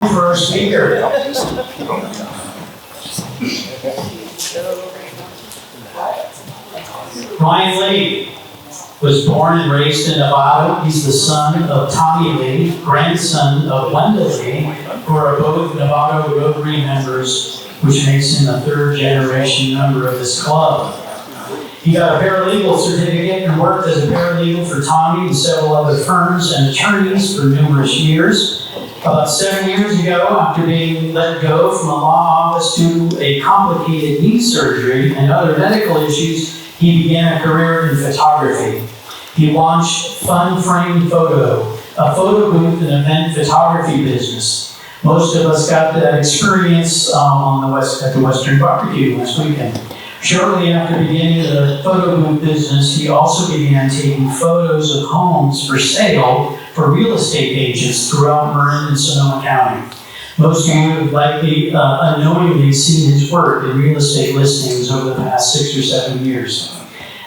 For our speaker. Ryan Lee was born and raised in Nevada. He's the son of Tommy Lee, grandson of Wendell Lee, who are both Nevada Rotary members, which makes him a third generation member of this club. He got a paralegal certificate and worked as a paralegal for Tommy and several other firms and attorneys for numerous years. About 7 years ago, after being let go from a law office to a complicated knee surgery and other medical issues, he began a career in photography. He launched Fun Frame Photo, a photo booth and event photography business. Most of us got that experience at the Western Barbecue last weekend. Shortly after beginning the photo booth business, he also began taking photos of homes for sale for real estate agents throughout Marin and Sonoma County. Most of you have likely unknowingly seen his work in real estate listings over the past 6 or 7 years.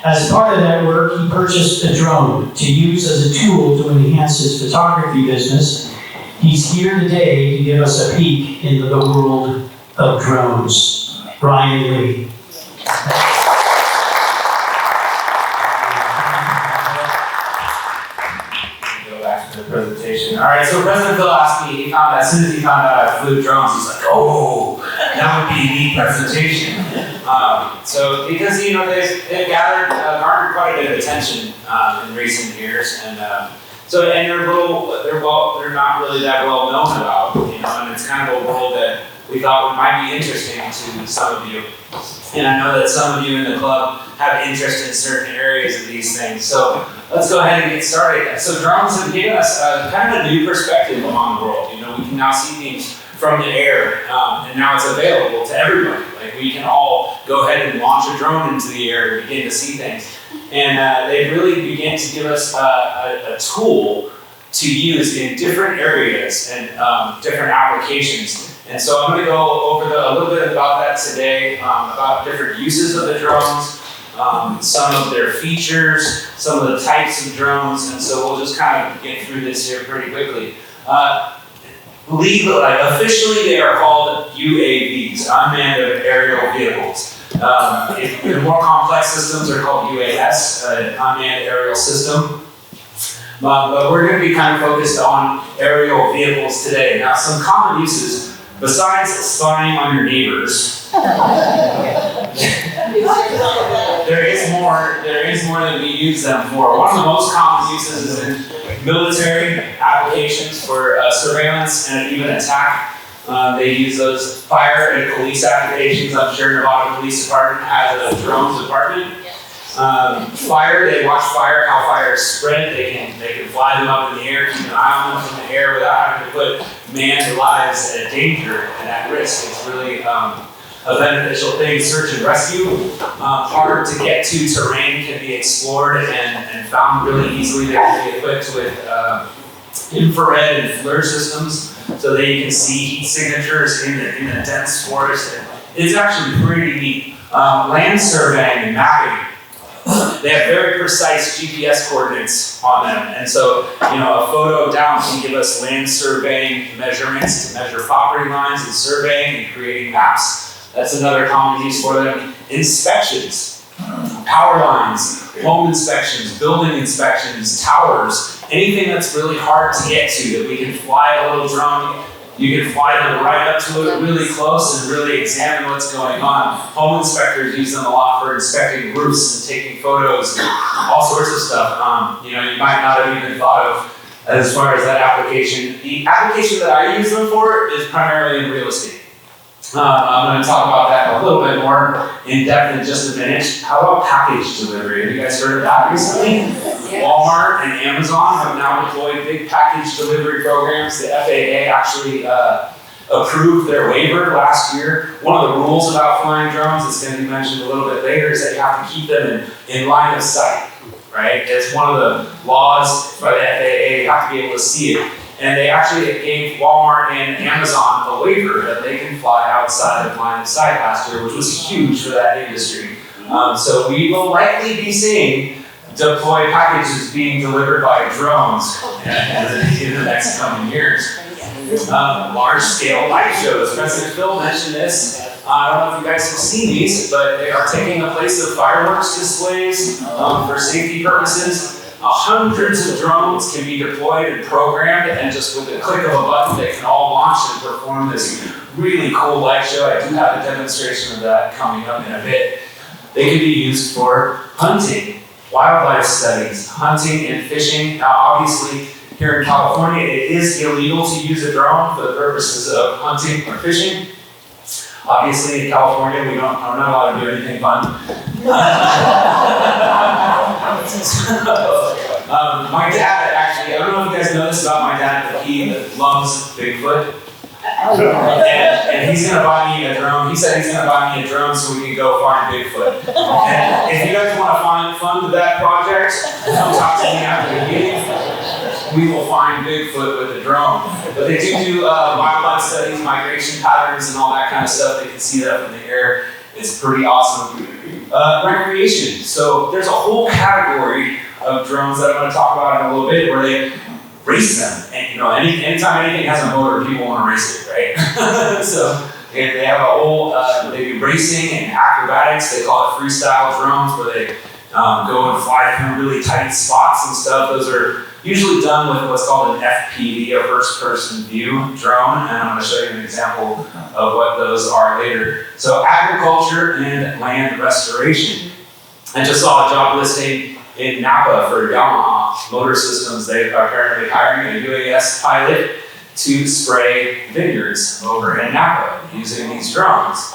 As part of that work, he purchased a drone to use as a tool to enhance his photography business. He's here today to give us a peek into the world of drones. Ryan Lee. Presentation. All right, so President Pulaski, as soon as he found out I flew drones, he's like, "Oh, that would be a neat presentation." Because they've garnered quite a bit of attention in recent years, and they're not really that well known about, and it's kind of a world that we thought might be interesting to some of you. And I know that some of you in the club have interest in certain areas of these things. So let's go ahead and get started. So drones have given us kind of a new perspective on the world. We can now see things from the air, and now it's available to everybody. Like, we can all go ahead and launch a drone into the air and begin to see things. And they really begin to give us a tool to use in different areas and different applications. And so I'm going to go over a little bit about that today, about different uses of the drones, some of their features, some of the types of drones, and so we'll just kind of get through this here pretty quickly. Officially, they are called UAVs, unmanned aerial vehicles. The more complex systems are called UAS, unmanned aerial system. But we're going to be kind of focused on aerial vehicles today. Now, some common uses. Besides spying on your neighbors, there is more that we use them for. One of the most common uses is in military applications for surveillance and even attack. They use those. Fire and police applications. I'm sure Nevada Police Department has a drones department. Fire, they watch how fires spread. They can fly them up in the air, keep an eye on them from the air without having to put man's lives at danger and at risk. It's really a beneficial thing. Search and rescue, hard to get to terrain can be explored and found really easily. They can be equipped with infrared and FLIR systems so that you can see heat signatures in the dense forest. It's actually pretty neat. Land surveying and mapping. They have very precise GPS coordinates on them. And so, a photo down can give us land surveying measurements to measure property lines and surveying and creating maps. That's another common use for them. Inspections, power lines, home inspections, building inspections, towers, anything that's really hard to get to that we can fly a little drone. You can fly right up to it really close and really examine what's going on. Home inspectors use them a lot for inspecting roofs and taking photos and all sorts of stuff. You might not have even thought of as far as that application. The application that I use them for is primarily in real estate. I'm going to talk about that a little bit more in depth in just a minute. How about package delivery? Have you guys heard of that recently? Yes. Walmart and Amazon have now deployed big package delivery programs. The FAA actually approved their waiver last year. One of the rules about flying drones, it's going to be mentioned a little bit later, is that you have to keep them in line of sight, right? It's one of the laws by the FAA. You have to be able to see it. And they actually gave Walmart and Amazon a waiver that they can fly outside of line of sight last year, which was huge for that industry. So we will likely be seeing deployed packages being delivered by drones in the next coming years. large-scale light shows. President Phil mentioned this. I don't know if you guys have seen these, but they are taking the place of fireworks displays for safety purposes. Hundreds of drones can be deployed and programmed, and just with the click of a button, they can all launch and perform this really cool light show. I do have a demonstration of that coming up in a bit. They can be used for hunting, wildlife studies, hunting and fishing. Now, obviously, here in California, it is illegal to use a drone for the purposes of hunting or fishing. Obviously, in California, we're not allowed to do anything fun. My dad, actually, I don't know if you guys know this about my dad, but he loves Bigfoot. And he's gonna buy me a drone. He said he's gonna buy me a drone so we can go find Bigfoot. And if you guys want to fund that project, come talk to me after the meeting. We will find Bigfoot with a drone. But they do wildlife studies, migration patterns, and all that kind of stuff. They can see that from the air. It's pretty awesome. Recreation. So there's a whole category of drones that I'm going to talk about in a little bit where they race them. And you know, anytime anything has a motor, people want to race it, right? So they have a whole, they do racing and acrobatics. They call it freestyle drones, where they go and fly through really tight spots and stuff. Those are usually done with what's called an FPV, a first-person view drone, and I'm going to show you an example of what those are later. So agriculture and land restoration. I just saw a job listing in Napa for Yamaha Motor Systems. They are currently hiring a UAS pilot to spray vineyards over in Napa using these drones.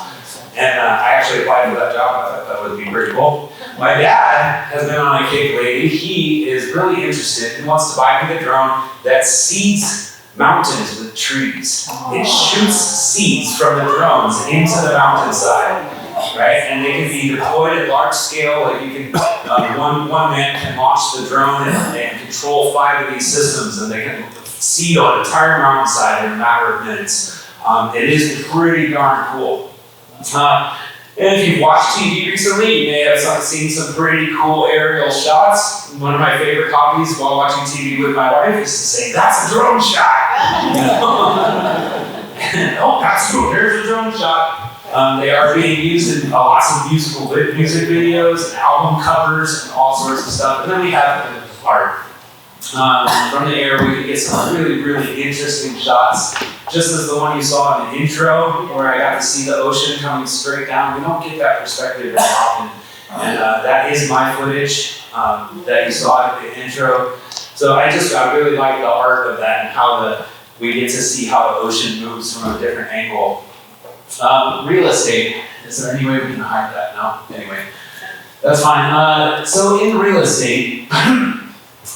And I actually applied for that job. I thought that would be pretty cool. My dad has been on a kick lately. He is really interested and wants to buy me the drone that seeds mountains with trees. It shoots seeds from the drones into the mountainside, right? And they can be deployed at large scale. Like you can, one man can launch the drone and control 5 of these systems, and they can seed on an entire mountainside in a matter of minutes. It is pretty darn cool. And if you've watched TV recently, you may have seen some pretty cool aerial shots. One of my favorite hobbies while watching TV with my wife is to say, "That's a drone shot." Oh, that's cool. There's a drone shot. They are being used in lots of music videos and album covers and all sorts of stuff. And then we have art. From the air, we can get some really, really interesting shots. Just as the one you saw in the intro, where I got to see the ocean coming straight down. We don't get that perspective very often. And that is my footage that you saw in the intro. So I really like the art of that and how we get to see how the ocean moves from a different angle. Real estate. Is there any way we can hide that? No? Anyway, that's fine. So in real estate,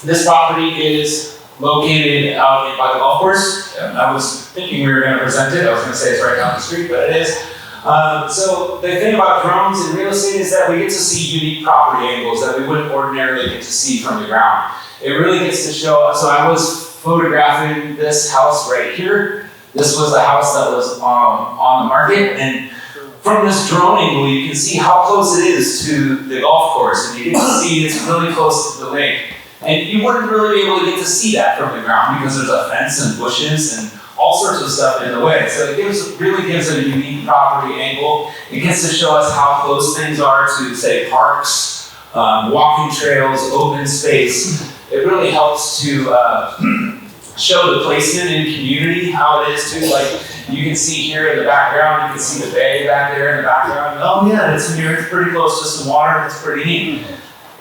this property is located out by the golf course. I was thinking we were going to present it. I was going to say it's right down the street, but it is. So the thing about drones in real estate is that we get to see unique property angles that we wouldn't ordinarily get to see from the ground. It really gets to show. So I was photographing this house right here. This was the house that was on the market, and from this drone angle, you can see how close it is to the golf course, and you can see it's really close to the lake. And you wouldn't really be able to get to see that from the ground because there's a fence and bushes and all sorts of stuff in the way. So it really gives it a unique property angle. It gets to show us how close things are to, say, parks, walking trails, open space. It really helps to show the placement in community, how it is too. Like you can see here in the background, you can see the bay back there in the background. Oh yeah, it's near, it's pretty close to some water. It's pretty neat.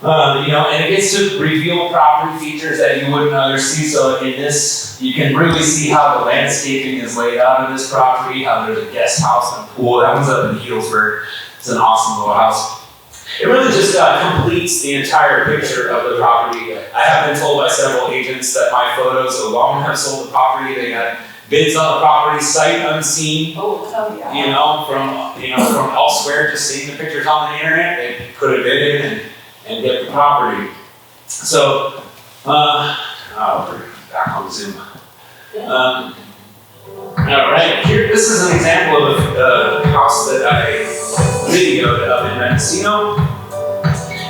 And it gets to reveal property features that you wouldn't otherwise see. So in this, you can really see how the landscaping is laid out in this property, how there's a guest house and a pool. That one's up in Healdsburg. It's an awesome little house. It really just completes the entire picture of the property. I have been told by several agents that my photos alone have sold the property. They got bids on the property, sight unseen. From elsewhere, just seeing the pictures on the internet. They put a bid in and get the property. So, back on Zoom. All right, here, this is an example of a house that I videoed up in Mendocino.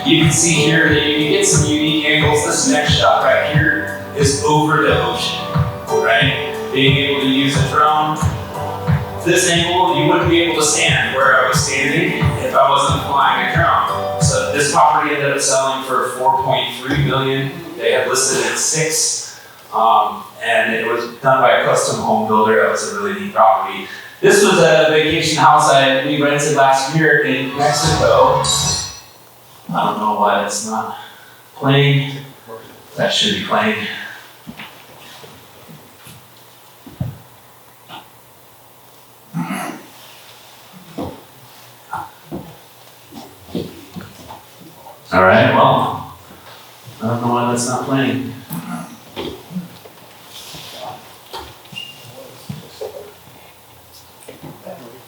You can see here that you can get some unique angles. This next shot right here is over the ocean, right? being able to use a drone. This angle, you wouldn't be able to stand where I was standing if I wasn't flying a drone. So this property ended up selling for $4.3 million. They had listed it at 6, and it was done by a custom home builder. That was a really neat property. This was a vacation house we rented last year in Mexico. I don't know why it's not playing. That should be playing. All right, well, I don't know why that's not playing.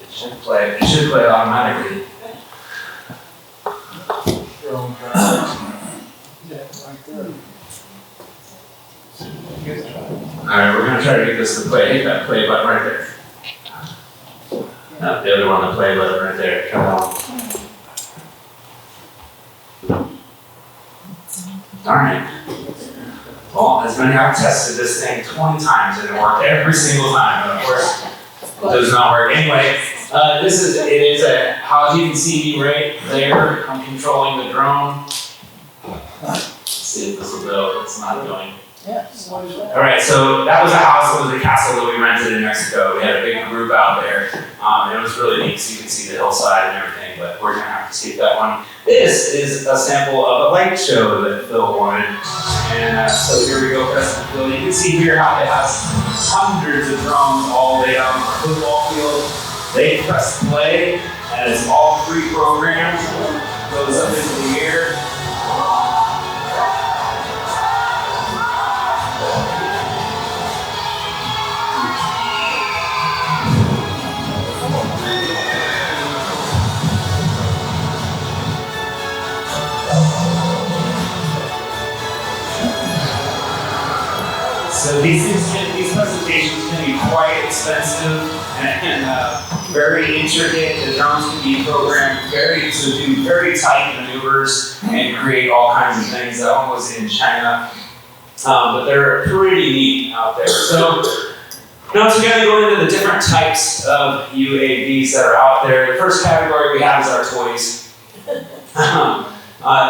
It should play automatically. Alright, we're gonna try to get this to play. Hit that play button right there. No, the other one, the play button right there. Turn it on. Alright. Well, as many I've tested this thing 20 times and it worked every single time, but of course, it does not work. Anyway, it is a, how you can see me right there, I'm controlling the drone. Let's see if this will go, it's not going. Alright, so that was a house, it was a castle that we rented in Mexico. We had a big group out there. It was really neat, so you can see the hillside and everything, but we're gonna have to skip that one. This is a sample of a light show that Phil wanted. And so here we go, Preston Phil. You can see here how it has hundreds of drones all laid out on the football field. They press play, and it's all pre-programmed. Goes up into the air. So these presentations can be quite expensive and very intricate. The drones can be programmed to do very tight maneuvers and create all kinds of things. That one was in China, but they're pretty neat out there. So now to kind of go into the different types of UAVs that are out there. The first category we have is our toys.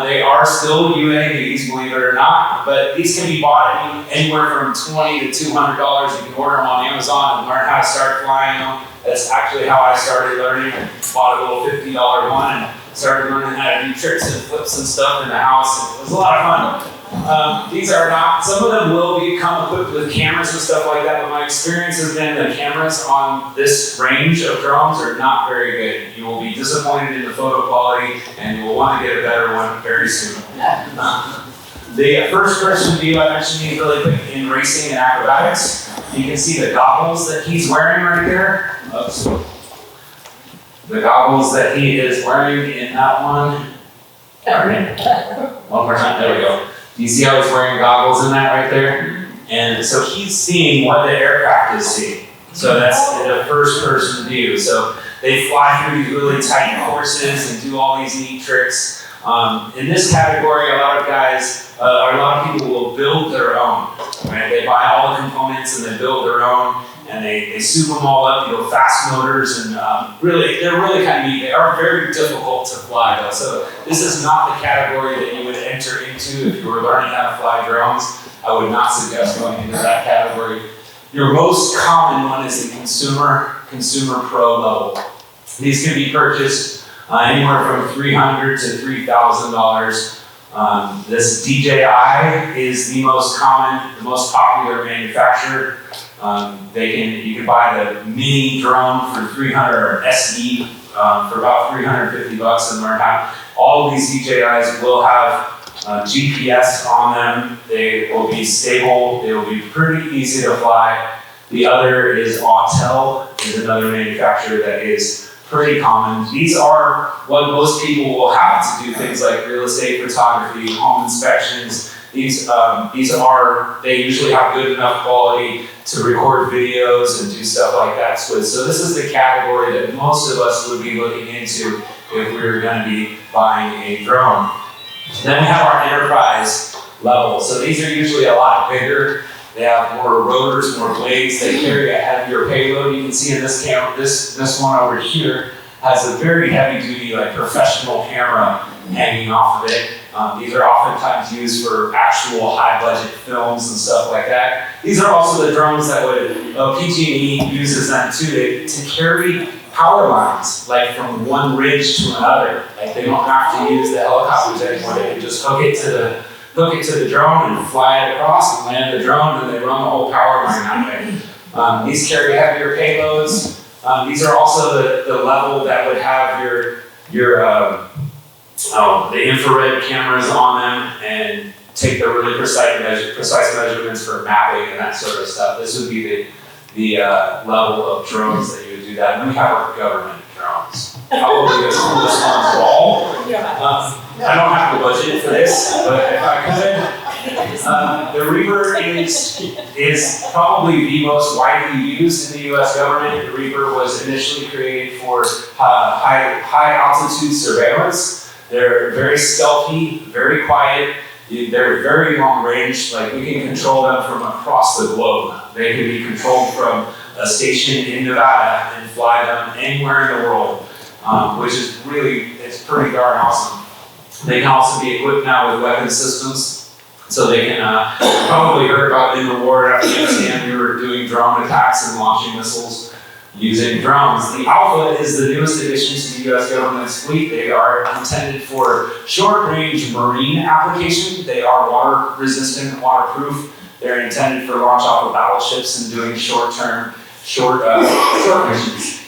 They are still UAVs, believe it or not, but these can be bought anywhere from $20 to $200. You can order them on Amazon and learn how to start flying them. That's actually how I started learning. Bought a little $50 one and started learning how to do tricks and flips and stuff in the house. It was a lot of fun. These are not, some of them will become equipped with cameras and stuff like that, but my experience has been the cameras on this range of drones are not very good. You will be disappointed in the photo quality and you will want to get a better one very soon. The first person view I mentioned is really quick in racing and acrobatics. You can see the goggles that he's wearing right there. Oops. The goggles that he is wearing in that one. One more time, there we go. You see how he's wearing goggles in that right there? And so he's seeing what the aircraft is seeing. So that's the first person view. So they fly through these really tight courses and do all these neat tricks. In this category, a lot of people will build their own. Right? They buy all the components and they build their own. And they soup them all up, fast motors, and they're really kind of neat. They are very difficult to fly though. So this is not the category that you would enter into if you were learning how to fly drones. I would not suggest going into that category. Your most common one is the consumer pro level. These can be purchased anywhere from $300 to $3,000. This DJI is the most common, the most popular manufacturer. You can buy the mini drone for $300 or SE for about $350 and learn how. All of these DJIs will have GPS on them. They will be stable. They will be pretty easy to fly. The other is Autel, is another manufacturer that is pretty common. These are what most people will have to do things like real estate photography, home inspections. They usually have good enough quality to record videos and do stuff like that with. So this is the category that most of us would be looking into if we were going to be buying a drone. Then we have our enterprise level. So these are usually a lot bigger. They have more rotors, more blades. They carry a heavier payload. You can see in this camera, this one over here has a very heavy-duty, like professional camera hanging off of it. These are oftentimes used for actual high-budget films and stuff like that. These are also the drones that PG&E uses them too to carry power lines, like from one ridge to another. Like they don't have to use the helicopters anymore. They can just hook it to the drone and fly it across and land the drone, and they run the whole power line that way. These carry heavier payloads. These are also the level that would have the infrared cameras on them and take the really precise measurements for mapping and that sort of stuff. This would be the level of drones that you would do that. And we have our government drones. Probably the coolest ones of all. I don't have the budget for this, but if I could, the Reaper is probably the most widely used in the U.S. government. The Reaper was initially created for high altitude surveillance. They're very stealthy, very quiet. They're very long range. Like we can control them from across the globe. They can be controlled from a station in Nevada and fly them anywhere in the world, which is it's pretty darn awesome. They can also be equipped now with weapon systems, so they can probably heard about in the war in Afghanistan. We were doing drone attacks and launching missiles using drones. The Alpha is the newest addition to the U.S. government's fleet. They are intended for short-range marine application. They are water-resistant and waterproof. They're intended for launch off of battleships and doing short missions.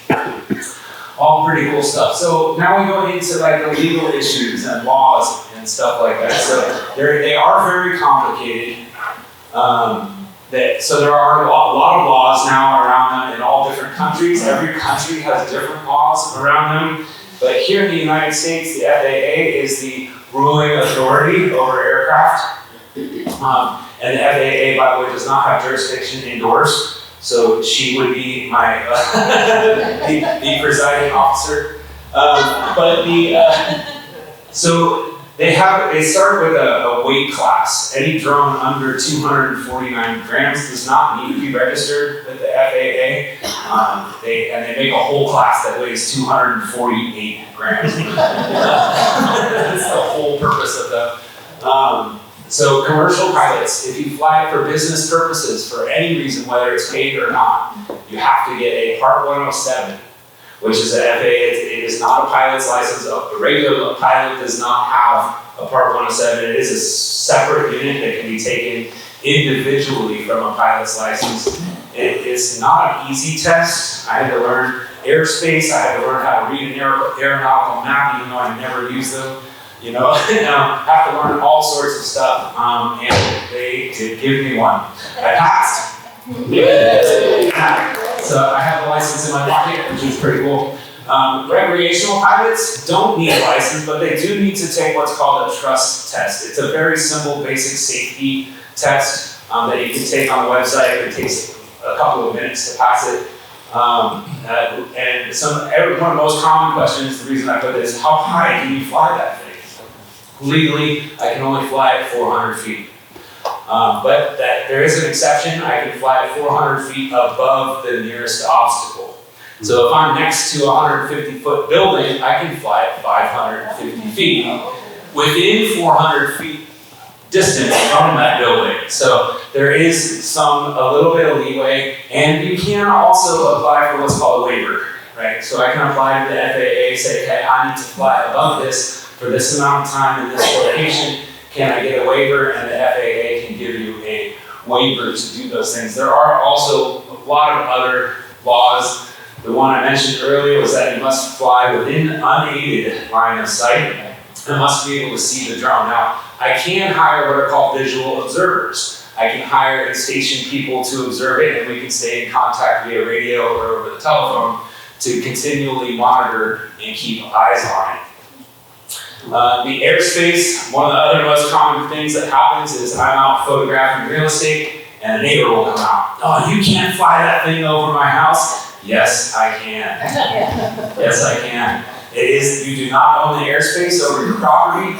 All pretty cool stuff. So now we go into like the legal issues and laws and stuff like that. So they are very complicated. So there are a lot of laws now around them in all different countries. Every country has different laws around them. But here in the United States, the FAA is the ruling authority over aircraft. And the FAA, by the way, does not have jurisdiction indoors. So she would be my the presiding officer. So they start with a weight class. Any drone under 249 grams does not need to be registered with the FAA. They make a whole class that weighs 248 grams. That's the whole purpose of them. So commercial pilots, if you fly for business purposes for any reason, whether it's paid or not, you have to get a Part 107, which is the FAA. It is not a pilot's license. A regular pilot does not have a Part 107. It is a separate unit that can be taken individually from a pilot's license. It's not an easy test. I had to learn airspace. I had to learn how to read an aeronautical map, even though I never use them. Have to learn all sorts of stuff, and they did give me one. I passed. So I have a license in my pocket, which is pretty cool. Recreational pilots don't need a license, but they do need to take what's called a trust test. It's a very simple, basic safety test that you can take on the website. It takes a couple of minutes to pass it. And one of the most common questions, the reason I put it is, how high can you fly that thing? Legally, I can only fly at 400 feet. But there is an exception. I can fly at 400 feet above the nearest obstacle. So if I'm next to a 150-foot building, I can fly at 550 feet within 400 feet distance from that building. So there is a little bit of leeway, and you can also apply for what's called a waiver, right? So I can apply to the FAA, say, hey, I need to fly above this for this amount of time in this location. Can I get a waiver? And the FAA can give you a waiver to do those things. There are also a lot of other laws. The one I mentioned earlier was that you must fly within unaided line of sight and must be able to see the drone. Now, I can hire what are called visual observers. I can hire and station people to observe it, and we can stay in contact via radio or over the telephone to continually monitor and keep eyes on it. The airspace, one of the other most common things that happens is I'm out photographing real estate and a neighbor will come out. Oh, you can't fly that thing over my house? Yes, I can. Yes, I can. You do not own the airspace over your property,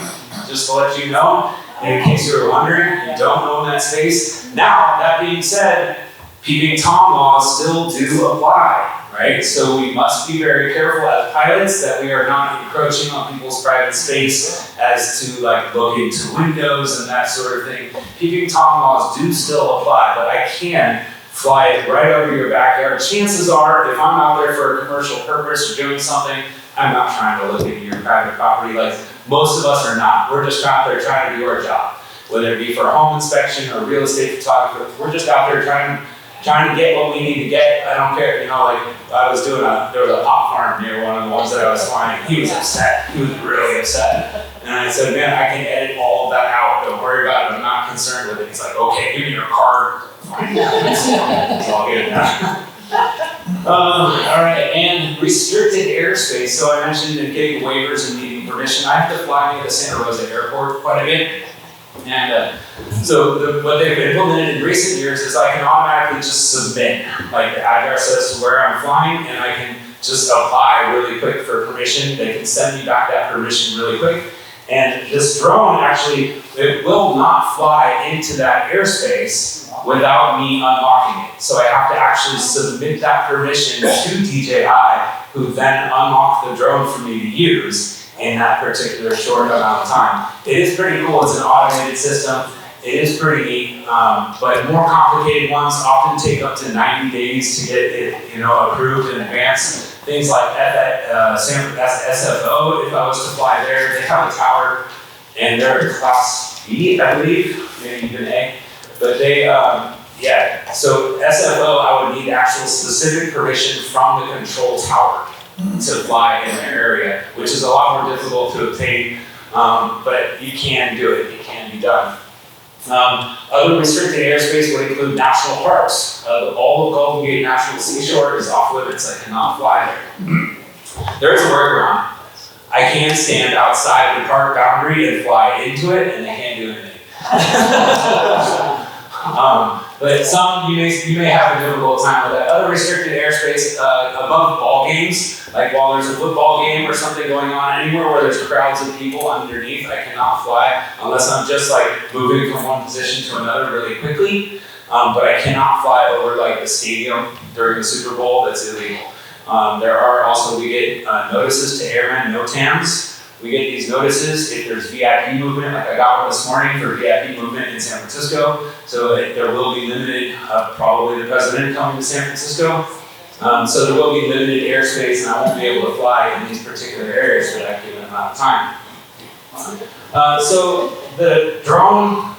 just to let you know. in case you were wondering, you don't own that space. Now, that being said, peeping Tom laws still do apply, right? So we must be very careful as pilots that we are not encroaching on people's private space as to like look into windows and that sort of thing. Peeping Tom laws do still apply, but I can fly it right over your backyard. Chances are, if I'm out there for a commercial purpose or doing something, I'm not trying to look into your private property. Like most of us are not. We're just out there trying to do our job, whether it be for a home inspection or real estate photographer. We're just out there trying to get what we need to get. I don't care, like I was doing there was a pot farm near one of the ones that I was flying. He was upset. He was really upset. And I said, man, I can edit all of that out. Don't worry about it. I'm not concerned with it. He's like, okay, give me your card. Fine. It's all good now. All right, and restricted airspace. So I mentioned in getting waivers and needing permission. I have to fly near the Santa Rosa Airport quite a bit. And so what they've implemented in recent years is I can automatically just submit like the address as to where I'm flying, and I can just apply really quick for permission. They can send me back that permission really quick. And this drone actually, it will not fly into that airspace without me unlocking it. So I have to actually submit that permission to DJI, who then unlock the drone for me to use in that particular short amount of time. It is pretty cool. It's an automated system. It is pretty neat, but more complicated ones often take up to 90 days to get it, approved in advance. Things like SFO, if I was to fly there, they have a tower, and they're class B, I believe, maybe even A. But they, so SFO, I would need actual specific permission from the control tower to fly in their area, which is a lot more difficult to obtain, but you can do it. It can be done. Other restricted airspace would include national parks. All of Golden Gate National Seashore is off limits. I cannot fly there. There is a workaround. I can stand outside the park boundary and fly into it, and they can't do anything. But some you may have a difficult time with that. Other restricted airspace above ball games, like while there's a football game or something going on, anywhere where there's crowds of people underneath, I cannot fly unless I'm just like moving from one position to another really quickly. But I cannot fly over like the stadium during the Super Bowl. That's illegal. We get notices to airmen, NOTAMs. We get these notices if there's VIP movement, like I got one this morning for VIP movement in San Francisco. So there will be limited, probably the president coming to San Francisco. So there will be limited airspace, and I won't be able to fly in these particular areas for that given amount of time. So the drone,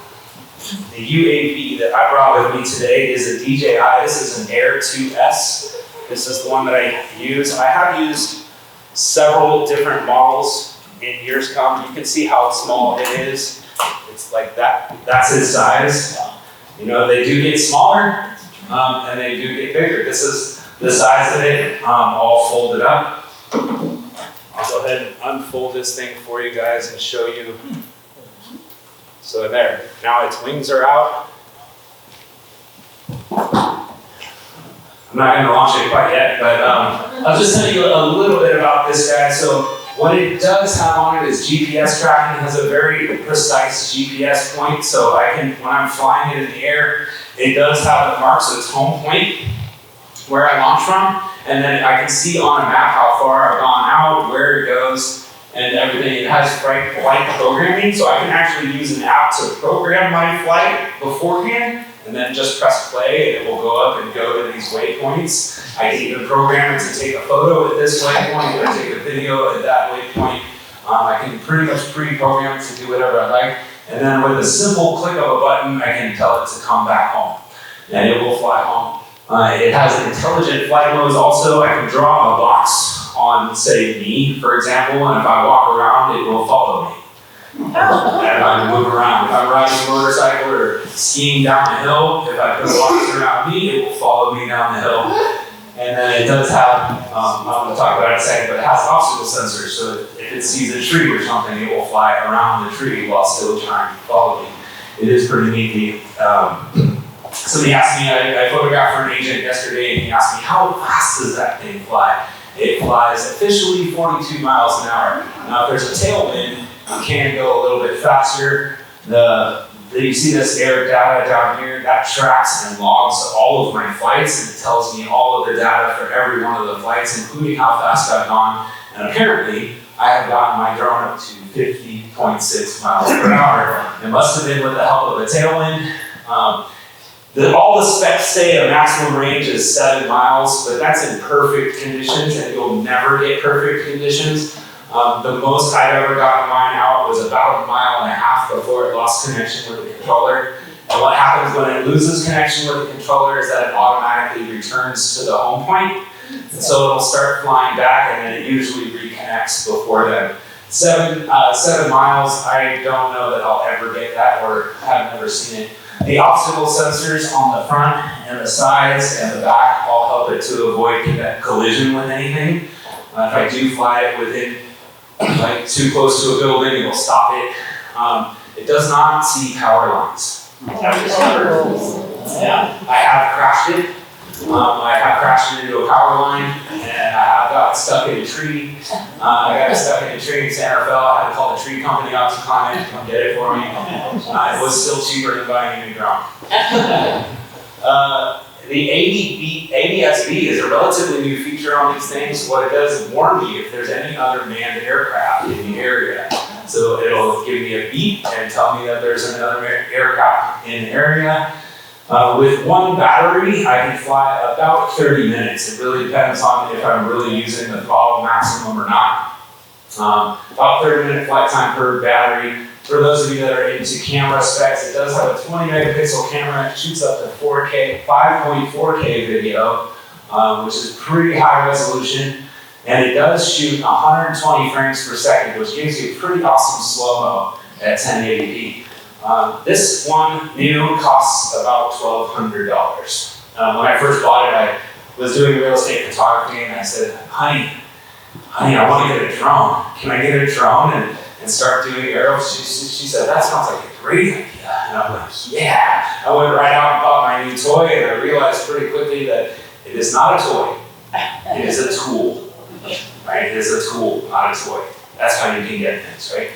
the UAV that I brought with me today is a DJI. This is an Air 2S. This is the one that I use. I have used several different models in years come. You can see how small it is. It's like that. That's its size. They do get smaller, and they do get bigger. This is the size of it, all folded up. I'll go ahead and unfold this thing for you guys and show you. So there. Now its wings are out. I'm not going to launch it quite yet, but I'll just tell you a little bit about this guy. So what it does have on it is GPS tracking. It has a very precise GPS point, so when I'm flying it in the air, it does have it marked, so it's home point where I launch from, and then I can see on a map how far I've gone out, where it goes, and everything. It has flight programming, so I can actually use an app to program my flight beforehand, and then just press play, and it will go up and go to these waypoints. I can even program it to take a photo at this waypoint, or take a video at that waypoint. I can pretty much pre-program it to do whatever I like, and then with a simple click of a button, I can tell it to come back home, and it will fly home. It has intelligent flight modes also. I can draw a box on, say, me, for example, and if I walk around, it will follow me. And I move around. If I'm riding a motorcycle or skiing down the hill, if I put a box around me, it will follow me down the hill. And then it does have, I'm going to talk about it in a second, but it has obstacle sensors, so if it sees a tree or something, it will fly around the tree while still trying to follow me. It is pretty neat. Somebody asked me, I photographed for an agent yesterday, and he asked me, how fast does that thing fly? It flies officially 42 miles an hour. Now, if there's a tailwind, you can go a little bit faster, You see this air data down here, that tracks and logs all of my flights, and it tells me all of the data for every one of the flights, including how fast I've gone. And apparently, I have gotten my drone up to 50.6 miles per hour. It must have been with the help of a tailwind. All the specs say a maximum range is 7 miles, but that's in perfect conditions, and you'll never get perfect conditions. The most I'd ever gotten mine out was about 1.5 miles before it lost connection with the controller. And what happens when it loses connection with the controller is that it automatically returns to the home point. And so it'll start flying back, and then it usually reconnects before then. 7 miles, I don't know that I'll ever get that, or have never seen it. The obstacle sensors on the front and the sides and the back all help it to avoid collision with anything. If I do fly it within, like, too close to a building, it'll stop it. It does not see power lines. I've discovered. Yeah, I have crashed it. I have crashed it into a power line, and I have got stuck in a tree. I got stuck in a tree in Santa Fe. I had to call the tree company out to climb it to come get it for me. It was still cheaper than buying a new drone. The ADS-B is a relatively new feature on these things. What it does is warn me if there's any other manned aircraft in the area. So it'll give me a beep and tell me that there's another aircraft in the area. With one battery, I can fly about 30 minutes. It really depends on if I'm really using the throttle maximum or not. About 30-minute flight time per battery. For those of you that are into camera specs, it does have a 20 megapixel camera. It shoots up to 4K, 5.4K video, which is pretty high resolution. And it does shoot 120 frames per second, which gives you pretty awesome slow-mo at 1080p. This one new costs about $1,200. When I first bought it, I was doing real estate photography, and I said, honey, I want to get a drone. Can I get a drone and start doing arrows? She said, that sounds like a great idea. And I'm like, yeah. I went right out and bought my new toy, and I realized pretty quickly that it is not a toy. It is a tool. Right? It is a tool, not a toy. That's how you can get things, right?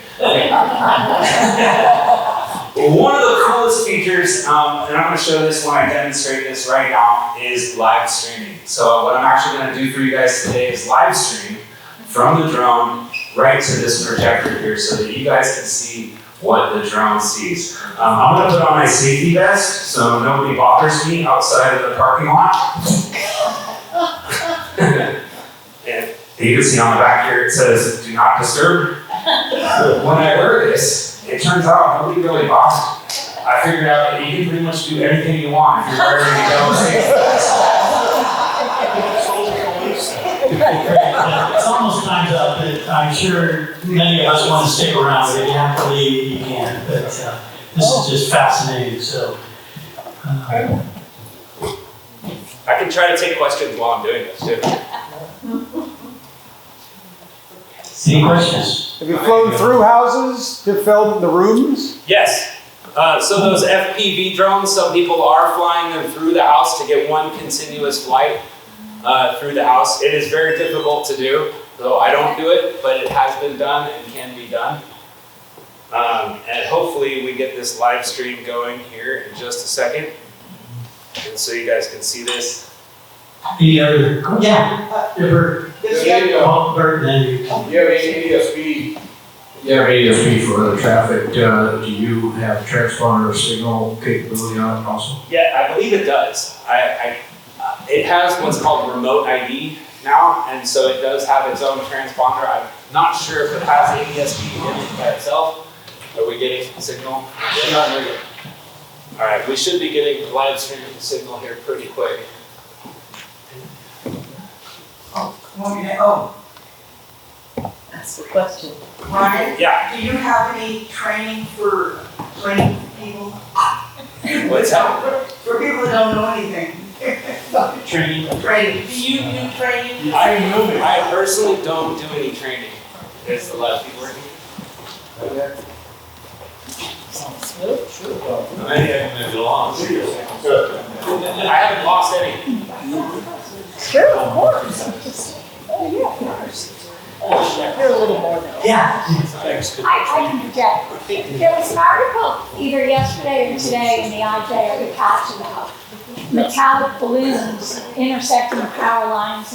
One of the coolest features, and I'm going to show this when I demonstrate this right now, is live streaming. So what I'm actually going to do for you guys today is live stream from the drone right to this projector here so that you guys can see what the drone sees. I'm going to put on my safety vest so nobody bothers me outside of the parking lot. And you can see on the back here it says, do not disturb. When I wear this, it turns out nobody really bothers me. I figured out that you can pretty much do anything you want if you're wearing a yellow safety vest. It's almost time's up, but I'm sure many of us want to stick around. If you have to leave, you can. But this is just fascinating. So, I can try to take questions while I'm doing this too. any questions? Have you flown through houses to film the rooms? Yes. So those FPV drones, some people are flying them through the house to get one continuous flight through the house. It is very difficult to do, so I don't do it, but it has been done and can be done. And hopefully we get this live stream going here in just a second. And so you guys can see this. Any other? Yeah. Bert, then you. You have ADS-B. You have ADS-B for other traffic. Do you have transponder signal capability on it also? Yeah, I believe it does. It has what's called remote ID now, and so it does have its own transponder. I'm not sure if it has ADS-B in it by itself. Are we getting signal? Yeah. All right, we should be getting live streaming signal here pretty quick. That's the question. Ryan, Yeah, do you have any training for training people? what's that? For people that don't know anything. Training. Training. Do you do training? I personally don't do any training. Is the lab people working? I haven't lost any. Sure, of course. Oh, yeah. You're a little more than. Yeah. I can project. There was an article either yesterday or today in the IJ or the Patch about metallic balloons intersecting power lines